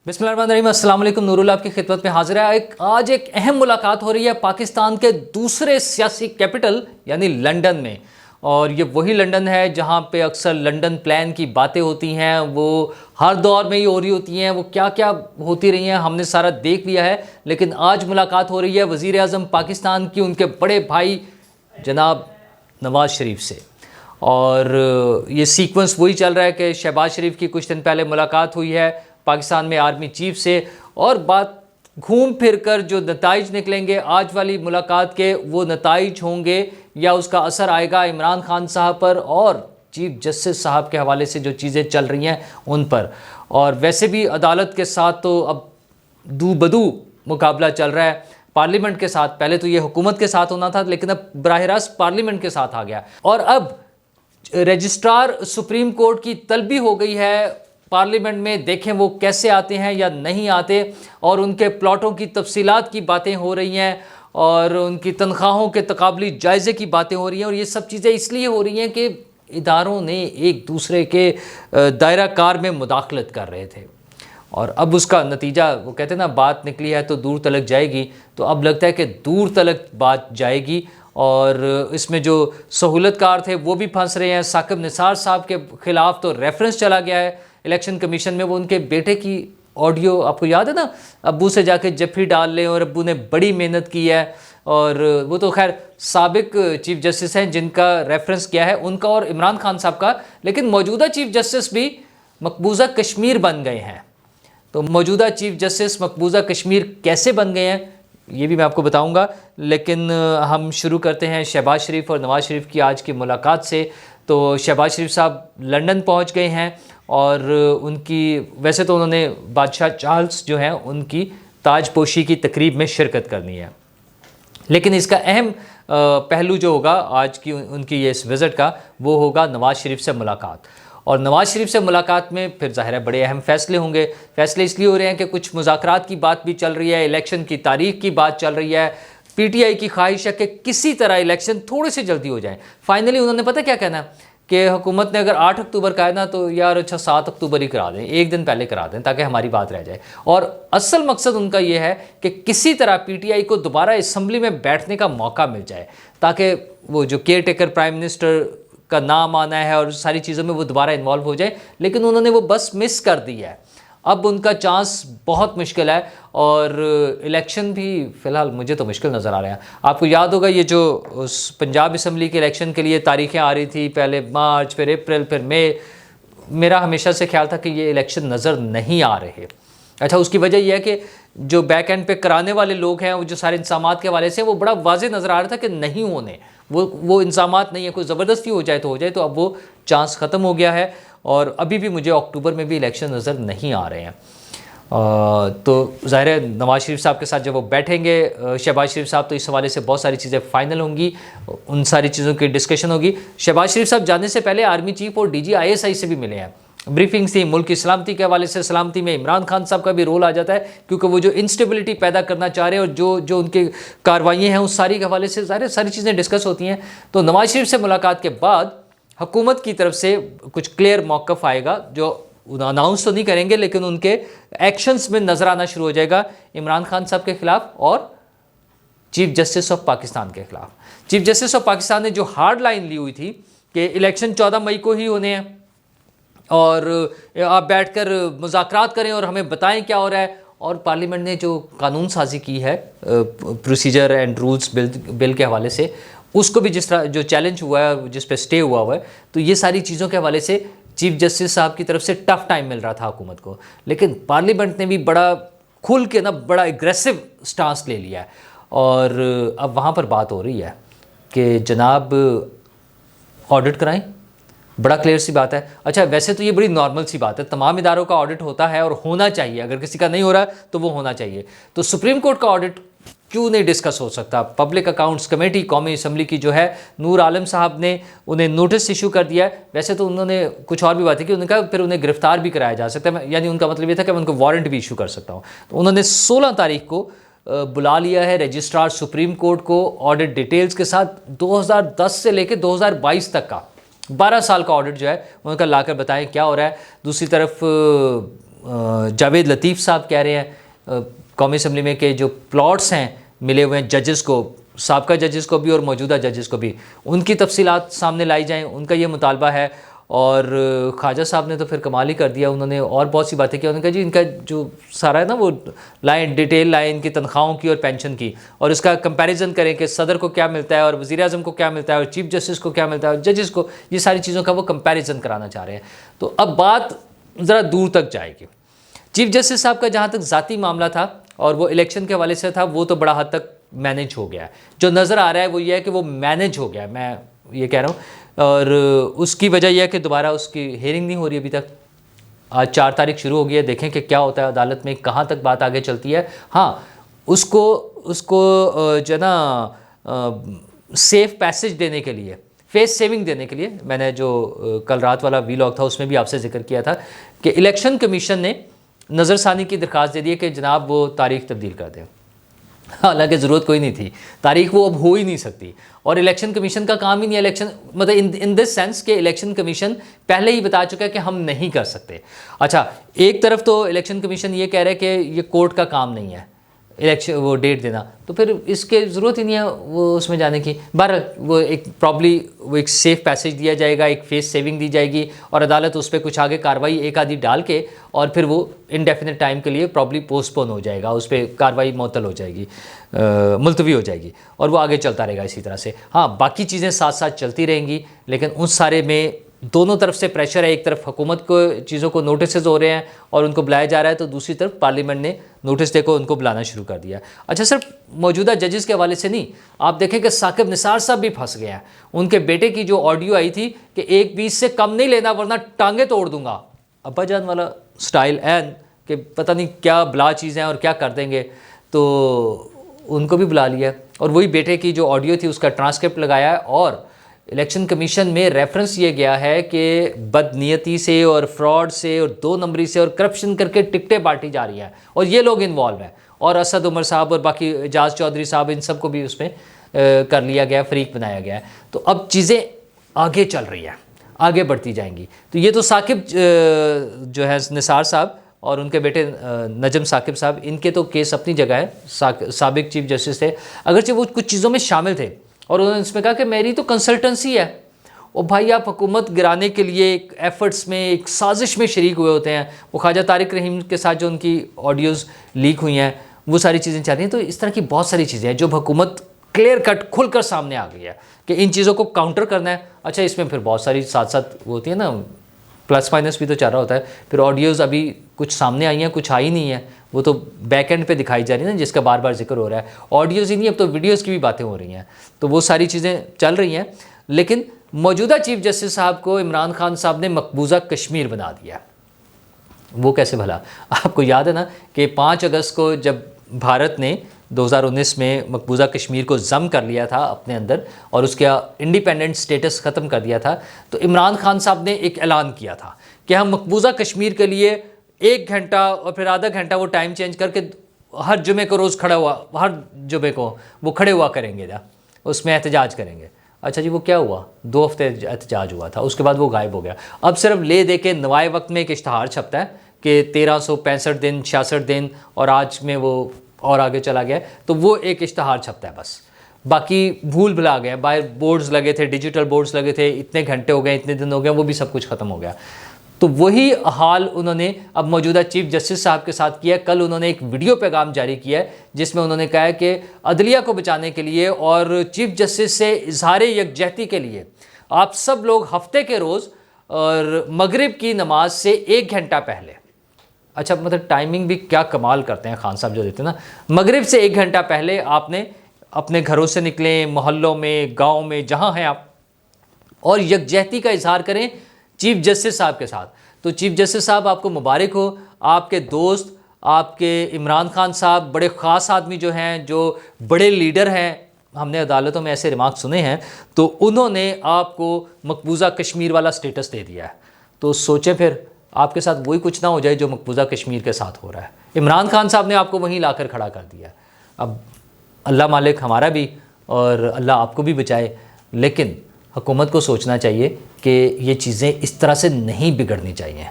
बिस्मिल्लाहिर्रहमानिर्रहीम, अस्सलाम वालेकुम। नूरुल आपकी खिदमत में हाजिर है। आज एक अहम मुलाकात हो रही है पाकिस्तान के दूसरे सियासी कैपिटल यानी लंदन में। और ये वही लंदन है जहाँ पे अक्सर लंदन प्लान की बातें होती हैं, वो हर दौर में ही हो रही होती हैं। वो क्या क्या होती रही हैं हमने सारा देख लिया है, लेकिन आज मुलाकात हो रही है वज़ीर आज़म पाकिस्तान की उनके बड़े भाई जनाब नवाज़ शरीफ से। और ये सीक्वेंस वही चल रहा है कि शहबाज शरीफ की कुछ दिन पहले मुलाकात हुई है पाकिस्तान में आर्मी चीफ से, और बात घूम फिर कर जो नताइज निकलेंगे आज वाली मुलाकात के, वो नताइज होंगे या उसका असर आएगा इमरान खान साहब पर और चीफ जस्टिस साहब के हवाले से जो चीज़ें चल रही हैं उन पर। और वैसे भी अदालत के साथ तो अब दू बदू मुकाबला चल रहा है पार्लियामेंट के साथ। पहले तो ये हुकूमत के साथ होना था, लेकिन अब बराह रास्त पार्लियामेंट के साथ आ गया। और अब रजिस्ट्रार सुप्रीम कोर्ट की तलबी हो गई है पार्लियामेंट में, देखें वो कैसे आते हैं या नहीं आते। और उनके प्लॉटों की तफसीलात की बातें हो रही हैं और उनकी तनख्वाहों के तकाबली जायज़े की बातें हो रही हैं। और ये सब चीज़ें इसलिए हो रही हैं कि इदारों ने एक दूसरे के दायरा कार में मुदाखलत कर रहे थे। और अब उसका नतीजा, वो कहते हैं ना बात निकली है तो दूर तलक जाएगी, तो अब लगता है कि दूर तलक बात जाएगी। और इसमें जो सहूलतकार थे वो भी फंस रहे हैं। साकिब निसार साहब के ख़िलाफ़ तो रेफरेंस चला गया है इलेक्शन कमीशन में। वो उनके बेटे की ऑडियो आपको याद है ना, अब्बू से जाके जफ्फी डाल लें, और अब्बू ने बड़ी मेहनत की है। और वो तो खैर साबिक चीफ जस्टिस हैं जिनका रेफरेंस किया है उनका और इमरान खान साहब का, लेकिन मौजूदा चीफ जस्टिस भी मकबूजा कश्मीर बन गए हैं। तो मौजूदा चीफ जस्टिस मकबूजा कश्मीर कैसे बन गए हैं ये भी मैं आपको बताऊंगा। लेकिन हम शुरू करते हैं शहबाज शरीफ और नवाज़ शरीफ की आज की मुलाकात से। तो शहबाज शरीफ साहब लंदन पहुंच गए हैं और उनकी, वैसे तो उन्होंने बादशाह चार्ल्स जो हैं उनकी ताजपोशी की तकरीब में शिरकत करनी है, लेकिन इसका अहम पहलू जो होगा आज की उनकी ये इस विज़िट का, वो होगा नवाज़ शरीफ से मुलाकात। और नवाज़ शरीफ से मुलाकात में फिर ज़ाहिर है बड़े अहम फ़ैसले होंगे। फ़ैसले इसलिए हो रहे हैं कि कुछ मुज़ाकरात की बात भी चल रही है, इलेक्शन की तारीख की बात चल रही है। पीटीआई की ख्वाहिश है कि किसी तरह इलेक्शन थोड़े से जल्दी हो जाए। फाइनली उन्होंने पता क्या कहना है कि हुकूमत ने अगर 8 अक्टूबर का है ना, तो यार अच्छा 7 अक्टूबर ही करा दें, एक दिन पहले करा दें ताकि हमारी बात रह जाए। और असल मकसद उनका ये है कि किसी तरह पीटीआई को दोबारा असम्बली में बैठने का मौका मिल जाए, ताकि वो जो केयर टेकर प्राइम मिनिस्टर का नाम आना है और सारी चीज़ों में वो दोबारा इन्वॉल्व हो जाए। लेकिन उन्होंने वो बस मिस कर दी है। अब उनका चांस बहुत मुश्किल है और इलेक्शन भी फ़िलहाल मुझे तो मुश्किल नज़र आ रहा है। आपको याद होगा ये जो उस पंजाब असम्बली के इलेक्शन के लिए तारीखें आ रही थी, पहले मार्च, फिर अप्रैल, फिर मई। मेरा हमेशा से ख्याल था कि ये इलेक्शन नज़र नहीं आ रहे। अच्छा, उसकी वजह यह है कि जो बैक एंड पे कराने वाले लोग हैं, वो जो सारे इंतजामात के हवाले से, वो बड़ा वाज़ेह नज़र आ रहा था कि नहीं होने, वो इंतजामात नहीं है। कोई ज़बरदस्ती हो जाए तो हो जाए, तो अब वो चांस ख़त्म हो गया है। और अभी भी मुझे अक्टूबर में भी इलेक्शन नज़र नहीं आ रहे हैं। तो ज़ाहिर है नवाज़ शरीफ साहब के साथ जब वो बैठेंगे शहबाज शरीफ साहब, तो इस हवाले से बहुत सारी चीज़ें फ़ाइनल होंगी, उन सारी चीज़ों की डिस्कशन होगी। शहबाज शरीफ साहब जाने से पहले आर्मी चीफ और DG ISI से भी मिले हैं, ब्रीफिंग्स थी। मुल्क की सलामती के हवाले से, सलामती में इमरान खान साहब का भी रोल आ जाता है, क्योंकि वो जो इंस्टेबिलिटी पैदा करना चाह रहे हैं और जो उनकी कार्रवाइयाँ हैं उस सारी के हवाले से सारी चीज़ें डिस्कस होती हैं। तो नवाज़ शरीफ से मुलाकात के बाद हुकूमत की तरफ से कुछ क्लियर मौक़िफ़ आएगा, जो अनाउंस तो नहीं करेंगे लेकिन उनके एक्शंस में नज़र आना शुरू हो जाएगा इमरान खान साहब के ख़िलाफ़ और चीफ जस्टिस ऑफ पाकिस्तान के ख़िलाफ़। चीफ जस्टिस ऑफ पाकिस्तान ने जो हार्ड लाइन ली हुई थी कि इलेक्शन 14 मई को ही होने हैं और आप बैठकर मुज़ाकरात करें और हमें बताएं क्या हो रहा है। और पार्लियामेंट ने जो कानून साजी की है प्रोसीजर एंड रूल्स बिल के हवाले से, उसको भी जिस तरह जो चैलेंज हुआ है, जिस पे स्टे हुआ है, तो ये सारी चीज़ों के हवाले से चीफ जस्टिस साहब की तरफ से टफ टाइम मिल रहा था हुकूमत को। लेकिन पार्लियामेंट ने भी बड़ा खुल के ना बड़ा एग्रेसिव स्टांस ले लिया है। और अब वहाँ पर बात हो रही है कि जनाब ऑडिट कराएं। बड़ा क्लियर सी बात है। अच्छा, वैसे तो ये बड़ी नॉर्मल सी बात है, तमाम इदारों का ऑडिट होता है और होना चाहिए। अगर किसी का नहीं हो रहा तो वो होना चाहिए। तो सुप्रीम कोर्ट का ऑडिट क्यों नहीं डिस्कस हो सकता? पब्लिक अकाउंट्स कमेटी कौमी असम्बली की जो है, नूर आलम साहब ने उन्हें नोटिस इशू कर दिया है। वैसे तो उन्होंने कुछ और भी बातें की, उन्होंने कहा फिर उन्हें गिरफ्तार भी कराया जा सकता है, यानी उनका मतलब ये था कि मैं उनको वारंट भी इशू कर सकता हूँ। तो उन्होंने 16 तारीख को बुला लिया है रजिस्ट्रार सुप्रीम कोर्ट को ऑडिट डिटेल्स के साथ। 2010 से लेकर 2022 तक का 12 साल का ऑडिट जो है उनका लाकर बताएं क्या हो रहा है। दूसरी तरफ जावेद लतीफ़ साहब कह रहे हैं कौमी असम्बली में कि जो प्लॉट्स हैं मिले हुए हैं जजेस को, साबका जजेस को भी और मौजूदा जजेस को भी, उनकी तफसीलात सामने लाई जाएँ, उनका ये मुतालबा है। और ख्वाजा साहब ने तो फिर कमाल ही कर दिया, उन्होंने और बहुत सी बातें की। उन्होंने कहा जी इनका जो सारा है ना वो लाइन डिटेल लाइन इनकी तनख्वाहों की और पेंशन की, और इसका कंपैरिजन करें कि सदर को क्या मिलता है और वज़ीर आज़म को क्या मिलता है और चीफ जस्टिस को क्या मिलता है और जजेस को, ये सारी चीज़ों का वो कंपैरिजन कराना चाह रहे हैं। तो अब बात ज़रा दूर तक जाएगी। चीफ जस्टिस साहब का जहाँ तक ज़ाती मामला था और वो इलेक्शन के हवाले से था, वो तो बड़ा हद तक मैनेज हो गया है। जो नज़र आ रहा है वो ये है कि वो मैनेज हो गया, मैं ये कह रहा हूँ। और उसकी वजह यह है कि दोबारा उसकी हेयरिंग नहीं हो रही अभी तक। आज 4 तारीख शुरू हो गई है, देखें कि क्या होता है अदालत में, कहाँ तक बात आगे चलती है। हाँ, उसको जो है ना सेफ पैसेज देने के लिए, फेस सेविंग देने के लिए, मैंने जो कल रात वाला वीलॉग था उसमें भी आपसे जिक्र किया था कि इलेक्शन कमीशन ने नज़रसानी की दरख्वास्त दे दी है कि जनाब वो तारीख तब्दील कर दें। हालांकि ज़रूरत कोई नहीं थी, तारीख वो अब हो ही नहीं सकती, और इलेक्शन कमीशन का काम ही नहीं है। इलेक्शन मतलब इन दिस सेंस कि इलेक्शन कमीशन पहले ही बता चुका है कि हम नहीं कर सकते। अच्छा, एक तरफ तो इलेक्शन कमीशन ये कह रहा है कि ये कोर्ट का काम नहीं है इलेक्शन वो डेट देना, तो फिर इसके ज़रूरत ही नहीं है वो उसमें जाने की। बहरहाल वो एक प्रॉब्ली वो एक सेफ पैसेज दिया जाएगा, एक फेस सेविंग दी जाएगी, और अदालत उस पर कुछ आगे कार्रवाई एक आधी डाल के, और फिर वो इनडेफिनेट टाइम के लिए प्रॉब्ली पोस्टपोन हो जाएगा, उस पर कार्रवाई मुअत्तल हो जाएगी, मुलतवी हो जाएगी, और वो आगे चलता रहेगा इसी तरह से। हाँ, बाकी चीज़ें साथ साथ चलती रहेंगी, लेकिन उस सारे में दोनों तरफ से प्रेशर है। एक तरफ हुकूमत को चीज़ों को नोटिस हो रहे हैं और उनको बुलाया जा रहा है, तो दूसरी तरफ पार्लियामेंट ने नोटिस देकर उनको बुलाना शुरू कर दिया। अच्छा, सिर्फ मौजूदा जजेस के हवाले से नहीं, आप देखें कि साकिब निसार साहब भी फंस गए हैं। उनके बेटे की जो ऑडियो आई थी कि 1-20 से कम नहीं लेना वरना टांगे तोड़ दूंगा, अब्बा जान वाला स्टाइल एन कि पता नहीं क्या बला चीज़ें और क्या कर देंगे, तो उनको भी बुला लिया। और वही बेटे की जो ऑडियो थी उसका ट्रांसक्रिप्ट लगाया है, और इलेक्शन कमीशन में रेफरेंस ये गया है कि बदनीयती से और फ्रॉड से और 2 नंबरी से और करप्शन करके टिकटें बांटी जा रही हैं, और ये लोग इन्वॉल्व हैं, और असद उमर साहब और बाकी एजाज चौधरी साहब, इन सब को भी उसमें कर लिया गया, फरीक बनाया गया है। तो अब चीज़ें आगे चल रही हैं, आगे बढ़ती जाएंगी। तो ये तो साकिब जो है निसार साहब और उनके बेटे नजम साकिब साहब, इनके तो केस अपनी जगह है, साबिक चीफ जस्टिस थे, अगरचे वो कुछ चीज़ों में शामिल थे, और उन्होंने इसमें कहा कि मेरी तो कंसल्टेंसी है। और भाई, आप हुकूमत गिराने के लिए एक एफर्ट्स में, एक साजिश में शरीक हुए होते हैं। वो ख्वाजा तारिक रहीम के साथ जो उनकी ऑडियोज़ लीक हुई हैं, वो सारी चीज़ें चल रही हैं। तो इस तरह की बहुत सारी चीज़ें हैं जो हुकूमत क्लियर कट खुलकर सामने आ गई है कि इन चीज़ों को काउंटर करना है। अच्छा, इसमें फिर बहुत सारी साथ साथ वो होती है ना, प्लस माइनस भी तो चल रहा होता है। फिर ऑडियोज़ अभी कुछ सामने आई हैं, कुछ आई नहीं है, वो तो बैक एंड पे दिखाई जा रही है ना, जिसका बार बार जिक्र हो रहा है। ऑडियोज़ ही नहीं, अब तो वीडियोज़ की भी बातें हो रही हैं, तो वो सारी चीज़ें चल रही हैं। लेकिन मौजूदा चीफ जस्टिस साहब को इमरान खान साहब ने मकबूजा कश्मीर बना दिया। वो कैसे भला? आपको याद है ना कि 5 अगस्त को जब भारत ने 2019 में मकबूजा कश्मीर को ज़म कर लिया था अपने अंदर और उसका इंडिपेंडेंट स्टेटस ख़त्म कर दिया था, तो इमरान खान साहब ने एक ऐलान किया था कि हम मकबूजा कश्मीर के लिए 1 घंटा और फिर आधा घंटा वो टाइम चेंज करके हर जुमे को रोज़ खड़ा हुआ, हर जुमे को वो खड़े हुआ करेंगे ना, उसमें एहतजाज करेंगे। अच्छा जी, वो क्या हुआ? 2 हफ्ते एहतजाज हुआ था, उसके बाद वो गायब हो गया। अब सिर्फ ले दे के नवाए वक्त में एक इश्तहार छपता है कि 1365 दिन, 66 दिन, और आज में वो और आगे चला गया, तो वो एक इश्तहार छपता है बस। बाकी भूल भुला गए, बाहर बोर्ड्स लगे थे, डिजिटल बोर्ड्स लगे थे, इतने घंटे हो गए, इतने दिन हो गए, वो भी सब कुछ ख़त्म हो गया। तो वही हाल उन्होंने अब मौजूदा चीफ जस्टिस साहब के साथ किया। कल उन्होंने एक वीडियो पैगाम जारी किया है जिसमें उन्होंने कहा है कि अदलिया को बचाने के लिए और चीफ जस्टिस से इजहार यकजहती के लिए आप सब लोग हफ्ते के रोज़ और मगरिब की नमाज से 1 घंटा पहले, अच्छा मतलब टाइमिंग भी क्या कमाल करते हैं खान साहब जो देते हैं ना, मगरिब से 1 घंटा पहले आपने अपने घरों से निकलें, मोहल्लों में, गाँव में, जहाँ हैं आप, और यकजहती का इजहार करें चीफ जस्टिस साहब के साथ। तो चीफ जस्टिस साहब आपको मुबारक हो, आपके दोस्त, आपके इमरान खान साहब बड़े ख़ास आदमी जो हैं, जो बड़े लीडर हैं, हमने अदालतों में ऐसे रिमार्क सुने हैं, तो उन्होंने आपको मकबूजा कश्मीर वाला स्टेटस दे दिया है। तो सोचें फिर आपके साथ वही कुछ ना हो जाए जो मकबूजा कश्मीर के साथ हो रहा है। इमरान खान साहब ने आपको वहीं लाकर खड़ा कर दिया। अब अल्लाह मालिक हमारा भी और अल्लाह आपको भी बचाए, लेकिन हुकूमत को सोचना चाहिए कि ये चीज़ें इस तरह से नहीं बिगड़नी चाहिए।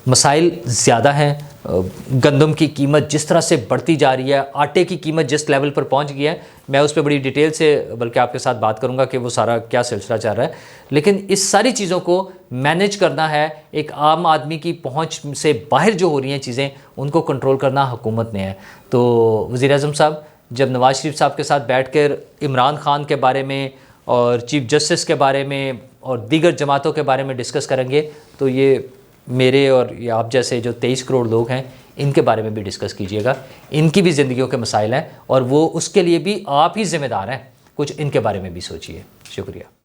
मसाइल ज़्यादा हैं। गंदम की कीमत जिस तरह से बढ़ती जा रही है, आटे की कीमत जिस लेवल पर पहुंच गई है, मैं उस पर बड़ी डिटेल से बल्कि आपके साथ बात करूंगा कि वो सारा क्या सिलसिला चल रहा है। लेकिन इस सारी चीज़ों को मैनेज करना है, एक आम आदमी की पहुंच से बाहर जो हो रही हैं चीज़ें, उनको कंट्रोल करना हुकूमत ने है। तो वज़ीर-ए-आज़म साहब जब नवाज शरीफ साहब के साथ बैठकर इमरान खान के बारे में और चीफ जस्टिस के बारे में और दीगर जमातों के बारे में डिस्कस करेंगे, तो ये मेरे और ये आप जैसे जो 23 करोड़ लोग हैं इनके बारे में भी डिस्कस कीजिएगा। इनकी भी ज़िंदगियों के मसाइल हैं और वो उसके लिए भी आप ही ज़िम्मेदार हैं। कुछ इनके बारे में भी सोचिए। शुक्रिया।